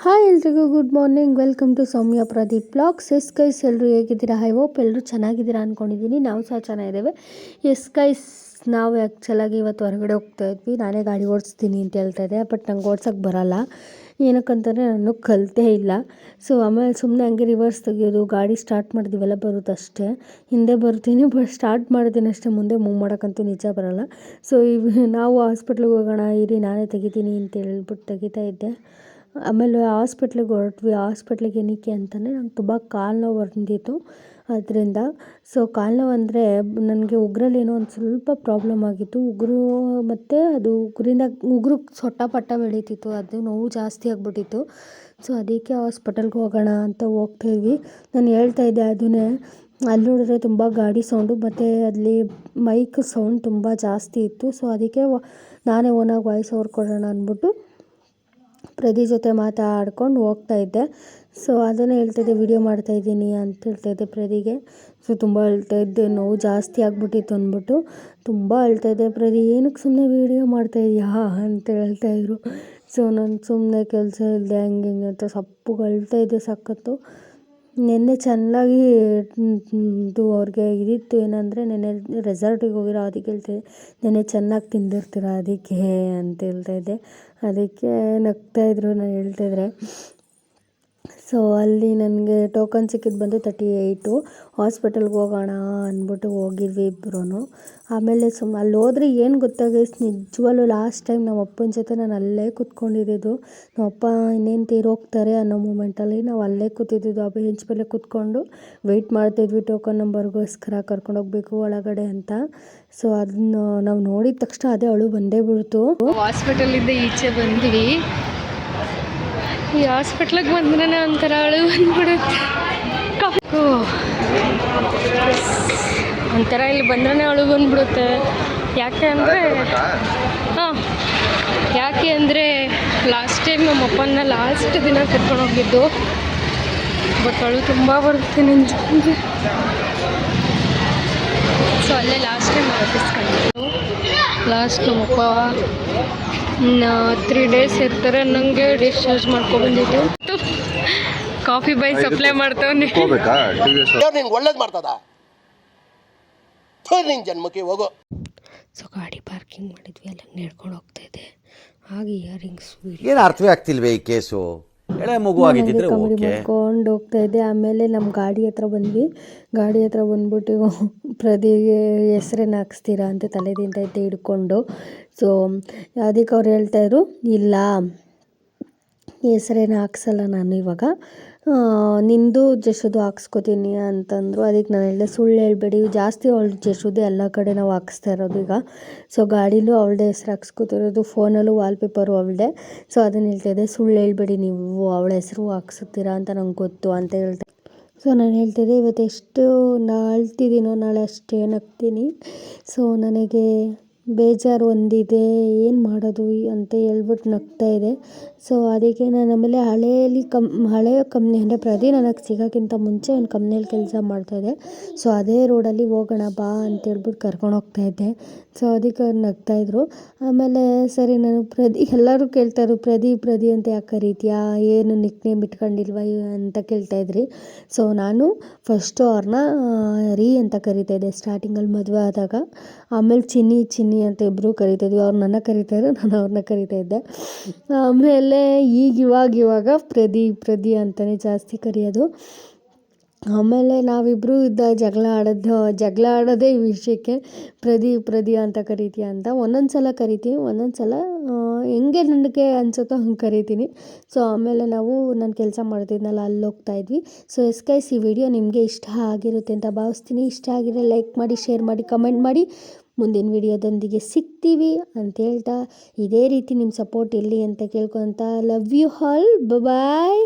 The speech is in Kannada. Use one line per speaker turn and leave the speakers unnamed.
ಹಾಯ್ ಎಲ್ರಿಗೂ good morning. Welcome to Soumya Pradeep blogs. Yes guys, ಎಲ್ಲರೂ ಹೇಗಿದ್ದೀರಾ? ಐ ಹೋಪ್ ಎಲ್ಲರೂ ಚೆನ್ನಾಗಿದ್ದೀರಾ ಅಂದ್ಕೊಂಡಿದ್ದೀನಿ. ನಾವು ಸಹ ಚೆನ್ನಾಗಿದ್ದೇವೆ. ಎಸ್ ಗೈಸ್, ನಾವು ಆ್ಯಕ್ಚುಲಾಗಿ ಇವತ್ತು ಹೊರಗಡೆ ಹೋಗ್ತಾ ಇದ್ವಿ. ನಾನೇ ಗಾಡಿ ಓಡಿಸ್ತೀನಿ ಅಂತ ಹೇಳ್ತಾ ಇದ್ದೆ, ಬಟ್ ನಂಗೆ ಓಡ್ಸೋಕ್ಕೆ ಬರೋಲ್ಲ. ಏನಕ್ಕಂತಂದರೆ ನಾನು ಕಲಿತೇ ಇಲ್ಲ. ಸೊ ಆಮೇಲೆ ಸುಮ್ಮನೆ ಹಂಗೆ ರಿವರ್ಸ್ ತೆಗಿಯೋದು, ಗಾಡಿ ಸ್ಟಾರ್ಟ್ ಮಾಡಿದ್ದೀವೆಲ್ಲ ಬರುತ್ತಷ್ಟೇ. ಹಿಂದೆ ಬರ್ತೀನಿ, ಬಟ್ ಸ್ಟಾರ್ಟ್ ಮಾಡ್ತೀನಿ ಅಷ್ಟೇ, ಮುಂದೆ ಮೂವ್ ಮಾಡೋಕ್ಕಂತೂ ನಿಜ ಬರೋಲ್ಲ. ಸೊ ನಾವು ಹಾಸ್ಪಿಟ್ಲಿಗೆ ಹೋಗೋಣ ಇರಿ, ನಾನೇ ತೆಗಿತೀನಿ ಅಂತ ಹೇಳ್ಬಿಟ್ಟು ತೆಗಿತಾ ಇದ್ದೆ. ಆಮೇಲೆ ಹಾಸ್ಪಿಟ್ಲಿಗೆ ಹೊರಟ್ವಿ. ಹಾಸ್ಪಿಟ್ಲಿಗೆ ಏನಕ್ಕೆ ಅಂತಂದರೆ ನಂಗೆ ತುಂಬ ಕಾಲು ನೋವು ಬಂದಿತ್ತು ಅದರಿಂದ. ಸೊ ಕಾಲು ನೋವು ಅಂದರೆ ನನಗೆ ಉಗುರಲ್ಲಿ ಏನೋ ಒಂದು ಸ್ವಲ್ಪ ಪ್ರಾಬ್ಲಮ್ ಆಗಿತ್ತು. ಉಗುರು ಮತ್ತು ಅದು ಉಗುರು ಸೊಟ್ಟ ಪಟ್ಟ ಬೆಳೀತಿತ್ತು, ಅದು ನೋವು ಜಾಸ್ತಿ ಆಗಿಬಿಟ್ಟಿತ್ತು. ಸೊ ಅದಕ್ಕೆ ಹಾಸ್ಪಿಟಲ್ಗೆ ಹೋಗೋಣ ಅಂತ ಹೋಗ್ತಾಯಿದ್ವಿ. ನಾನು ಹೇಳ್ತಾ ಇದ್ದೆ ಅದನ್ನೇ, ಅಲ್ಲಿ ನೋಡಿದ್ರೆ ತುಂಬ ಗಾಡಿ ಸೌಂಡು ಮತ್ತು ಅಲ್ಲಿ ಮೈಕ್ ಸೌಂಡ್ ತುಂಬ ಜಾಸ್ತಿ ಇತ್ತು. ಸೊ ಅದಕ್ಕೆ ನಾನೇ ಓನಾಗಿ ವಾಯ್ಸ್ ಓವರ್ ಕೊಡೋಣ ಅಂದ್ಬಿಟ್ಟು ಪ್ರದಿ ಜೊತೆ ಮಾತಾಡ್ಕೊಂಡು ಹೋಗ್ತಾಯಿದ್ದೆ. ಸೊ ಅದನ್ನೇ ಹೇಳ್ತಾಯಿದ್ದೆ, ವಿಡಿಯೋ ಮಾಡ್ತಾಯಿದ್ದೀನಿ ಅಂತ ಹೇಳ್ತಾಯಿದ್ದೆ ಪ್ರದಿಗೆ. ಸೊ ತುಂಬ ಅಳ್ತಾಯಿದ್ದೆ, ನೋವು ಜಾಸ್ತಿ ಆಗಿಬಿಟ್ಟಿತ್ತು ಅಂದ್ಬಿಟ್ಟು ತುಂಬ ಅಳ್ತಾಯಿದ್ದೆ. ಪ್ರದಿ ಏನಕ್ಕೆ ಸುಮ್ಮನೆ ವೀಡಿಯೋ ಮಾಡ್ತಾಯಿದ್ಯಾ ಅಂತ ಹೇಳ್ತಾಯಿದ್ರು. ಸೊ ನಾನು ಸುಮ್ಮನೆ ಕೆಲಸ ಇಲ್ಲದೆ ಹಂಗೆ ಹಿಂಗೆ ಅಂತ ಸಪ್ಪಗೆ ಅಳ್ತಾಯಿದ್ದೆ ಸಖತ್ತು. ನೆನ್ನೆ ಚೆನ್ನಾಗಿ ಅವ್ರಿಗೆ ಇದಿತ್ತು, ಏನಂದರೆ ನೆನ್ನೆ ರೆಸಾರ್ಟಿಗೆ ಹೋಗಿರೋ ಅದಕ್ಕೆ ಹೇಳ್ತಾಯಿದ್ದೆ, ನೆನ್ನೆ ಚೆನ್ನಾಗಿ ತಿಂದಿರ್ತೀರ ಅದಕ್ಕೆ ಅಂತ ಹೇಳ್ತಾಯಿದ್ದೆ. ಅದಕ್ಕೆ ನಗ್ತಾಯಿದ್ರು ನಾನು ಹೇಳ್ತಾಯಿದ್ರೆ. ಸೊ ಅಲ್ಲಿ ನನಗೆ ಟೋಕನ್ ಸಿಕ್ಕಿದ್ದು ಬಂದು 38. ಹಾಸ್ಪಿಟಲ್ಗೆ ಹೋಗೋಣ ಅಂದ್ಬಿಟ್ಟು ಹೋಗಿದ್ವಿ ಇಬ್ಬರೂ. ಆಮೇಲೆ ಅಲ್ಲಿ ಹೋದ್ರೆ ಏನು ಗೊತ್ತಾಗೈತೆ, ನಿಜವಾಗ್ಲೂ ಲಾಸ್ಟ್ ಟೈಮ್ ನಮ್ಮ ಅಪ್ಪನ ಜೊತೆ ನಾನು ಅಲ್ಲೇ ಕೂತ್ಕೊಂಡಿದ್ದು. ನಮ್ಮ ಅಪ್ಪ ಇನ್ನೇನು ತೀರೋಗ್ತಾರೆ ಅನ್ನೋ ಮೂಮೆಂಟಲ್ಲಿ ನಾವು ಅಲ್ಲೇ ಕೂತಿದ್ದು. ಆ ಬೆಂಚ್ ಮೇಲೆ ಕೂತ್ಕೊಂಡು ವೆಯ್ಟ್ ಮಾಡ್ತಾಯಿದ್ವಿ ಟೋಕನ್ ನಂಬರ್ಗೋಸ್ಕರ, ಕರ್ಕೊಂಡೋಗ್ಬೇಕು ಒಳಗಡೆ ಅಂತ. ಸೊ ಅದನ್ನು ನಾವು ನೋಡಿದ ತಕ್ಷಣ ಅದೇ ಅಳು ಬಂದೇ ಬಿಡ್ತು. ಹಾಸ್ಪಿಟಲಿಂದ ಈಚೆ ಬಂದ್ವಿ. ಈ ಹಾಸ್ಪಿಟ್ಲಿಗೆ ಬಂದ್ರೆ ಒಂಥರ ಅಳು ಬಂದ್ಬಿಡುತ್ತೆ. ಒಂಥರ ಇಲ್ಲಿ ಬಂದ್ರೆ ಅಳು ಬಂದ್ಬಿಡುತ್ತೆ. ಯಾಕೆ ಅಂದರೆ ಲಾಸ್ಟ್ ಟೈಮ್ ನಮ್ಮ ಅಪ್ಪನ ಲಾಸ್ಟ್ ದಿನ ಕರ್ಕೊಂಡು ಹೋಗಿದ್ದು, ಬಟ್ ಅಳು ತುಂಬ ಬರುತ್ತೆ ನಿಂಗೆ. ಸೊ ಅಲ್ಲೇ ಲಾಸ್ಟ್ ಟೈಮ್ ಆಫೀಸ್ಕೊಂಡಿದ್ದು. ಲಾಸ್ಟ್ ನಮ್ಮಪ್ಪ 3 days ಇರ್ತಾರೆ, ನನಗೆ ಡಿಸ್ಚಾರ್ಜ್ ಮಾಡ್ಕೊಬಂದಿದ್ದು. ಕಾಫಿ ಬೈ ಸಪ್ಲೈ ಮಾಡ್ತಾವೆ.
ಒಳ್ಳೇದು ಮಾಡ್ತದ ಜನ್ಮಕ್ಕೆ ಹೋಗೋ.
ಸೊ ಗಾಡಿ ಪಾರ್ಕಿಂಗ್ ಮಾಡಿದ್ವಿ, ಅಲ್ಲ ನಡ್ಕೊಂಡು ಹೋಗ್ತಾ ಇದ್ದೆ. ಹಾಗೆ ಇಯರಿಂಗ್ಸ್
ಏನು ಅರ್ಥವೇ ಆಗ್ತಿಲ್ವೇ ಈ ಕೇಸು? ಎಳೆ ಮಗು ಆಗಿದ್ದಿದ್ರೆ
ಕಾಮಿಡಿ ಮಾಡ್ಕೊಂಡು ಹೋಗ್ತಾ ಇದ್ದೆ. ಆಮೇಲೆ ನಮ್ಮ ಗಾಡಿ ಹತ್ರ ಬಂದ್ವಿ. ಗಾಡಿ ಹತ್ರ ಬಂದ್ಬಿಟ್ಟು ಪ್ರದಿಗೆ ಹೆಸ್ರನ್ನು ಹಾಕ್ಸ್ತೀರಾ ಅಂತ ತಲೆದಿಂದ ಇದ್ದೆ ಹಿಡ್ಕೊಂಡು. ಸೊ ಅದಕ್ಕೆ ಅವ್ರು ಹೇಳ್ತಾಯಿದ್ರು, ಇಲ್ಲ ಹೆಸ್ರೇನು ಹಾಕ್ಸಲ್ಲ ನಾನು ಇವಾಗ, ನಿಂದು ಜಶುದು ಹಾಕ್ಸ್ಕೊತೀನಿ ಅಂತಂದರು. ಅದಕ್ಕೆ ನಾನು ಹೇಳಿದೆ, ಸುಳ್ಳು ಹೇಳ್ಬೇಡಿ, ಜಾಸ್ತಿ ಅವಳು ಜಶುದೇ ಎಲ್ಲ ಕಡೆ ನಾವು ಹಾಕ್ಸ್ತಾ ಇರೋದು ಈಗ. ಸೊ ಗಾಡಿಲೂ ಅವಳದೇ ಹೆಸ್ರು ಹಾಕ್ಸ್ಕೊತಿರೋದು, ಫೋನಲ್ಲೂ ವಾಲ್ಪೇಪರು ಅವಳದೇ. ಸೊ ಅದನ್ನು ಹೇಳ್ತಾಯಿದ್ದೆ, ಸುಳ್ಳು ಹೇಳ್ಬೇಡಿ, ನೀವು ಅವಳ ಹೆಸರು ಹಾಕ್ಸುತ್ತೀರಾ ಅಂತ ನಂಗೆ ಗೊತ್ತು ಅಂತ ಹೇಳ್ತಾ. ಸೊ ನಾನು ಹೇಳ್ತಾಯಿದ್ದೆ, ಇವತ್ತು ಎಷ್ಟು ಅಳ್ತಿದ್ದೀನೋ ನಾಳೆ ಅಷ್ಟೇ ನಗ್ತೀನಿ. ಸೊ ನನಗೆ ಬೇಜಾರು ಒಂದಿದೆ, ಏನು ಮಾಡೋದು ಅಂತ ಹೇಳ್ಬಿಟ್ಟು ನಗ್ತಾಯಿದೆ. ಸೊ ಅದಕ್ಕೆ ನಾನು ಆಮೇಲೆ ಹಳೆಯ ಕಂಪ್ನಿ ಅಂದರೆ ಪ್ರದಿ ನನಗೆ ಸಿಗೋಕ್ಕಿಂತ ಮುಂಚೆ ಒಂದು ಕಂಪ್ನಿಯಲ್ಲಿ ಕೆಲಸ ಮಾಡ್ತಾಯಿದ್ದೆ. ಸೊ ಅದೇ ರೋಡಲ್ಲಿ ಹೋಗೋಣ ಬಾ ಅಂತೇಳ್ಬಿಟ್ಟು ಕರ್ಕೊಂಡು ಹೋಗ್ತಾಯಿದ್ದೆ. ಸೊ ಅದಕ್ಕೆ ಅವ್ರು ನಗ್ತಾಯಿದ್ರು. ಆಮೇಲೆ ಸರಿ, ನಾನು ಎಲ್ಲರೂ ಕೇಳ್ತಾಯಿದ್ರು, ಪ್ರದಿ ಅಂತ ಯಾಕೆ ಕರೀತೀಯಾ, ಏನು ನಿಕ್ ನೇಮ್ ಇಟ್ಕೊಂಡಿಲ್ವ ಅಂತ ಕೇಳ್ತಾಯಿದ್ರಿ. ಸೊ ನಾನು ಫಸ್ಟು ಅವ್ರನ್ನ ರೀ ಅಂತ ಕರಿತಾಯಿದ್ದೆ ಸ್ಟಾರ್ಟಿಂಗಲ್ಲಿ ಮದುವೆ ಆದಾಗ. ಆಮೇಲೆ ಚಿನ್ನಿ ಅಂತ ಇಬ್ಬರು ಕರಿತಾಯಿದ್ವಿ. ಅವ್ರು ನನ್ನ ಕರಿತಾಯಿದ್ರು, ನಾನು ಅವ್ರನ್ನ ಕರಿತಾಯಿದ್ದೆ. ಆಮೇಲೆ ಇವಾಗ ಪ್ರದಿ ಅಂತಲೇ ಜಾಸ್ತಿ ಕರೆಯೋದು. ಆಮೇಲೆ ನಾವಿಬ್ಬರು ಜಗಳ ಆಡೋದೇ ಈ ವಿಷಯಕ್ಕೆ, ಪ್ರದಿ ಅಂತ ಕರಿತೀಯ ಅಂತ. ಒಂದೊಂದು ಸಲ ಕರಿತೀವಿ, ಒಂದೊಂದು ಸಲ ಹೆಂಗೆ ನನಗೆ ಅನಿಸುತ್ತೋ ಹಂಗೆ ಕರಿತೀನಿ. ಸೊ ಆಮೇಲೆ ನಾನು ಕೆಲಸ ಮಾಡ್ತಿದ್ನಲ್ಲ ಅಲ್ಲಿ ಹೋಗ್ತಾಯಿದ್ವಿ. ಸೊ ಗೈಸ್, ಈ ವಿಡಿಯೋ ನಿಮಗೆ ಇಷ್ಟ ಆಗಿರುತ್ತೆ ಅಂತ ಭಾವಿಸ್ತೀನಿ. ಇಷ್ಟ ಆಗಿದ್ರೆ ಲೈಕ್ ಮಾಡಿ, ಶೇರ್ ಮಾಡಿ, ಕಮೆಂಟ್ ಮಾಡಿ. ಮುಂದಿನ ವಿಡಿಯೋದೊಂದಿಗೆ ಸಿಗ್ತೀವಿ ಅಂತ ಹೇಳ್ತಾ, ಇದೇ ರೀತಿ ನಿಮ್ಮ ಸಪೋರ್ಟ್ ಇರಲಿ ಅಂತ ಕೇಳ್ಕೊತ, ಲವ್ ಯು ಆಲ್, ಬಾಯ್.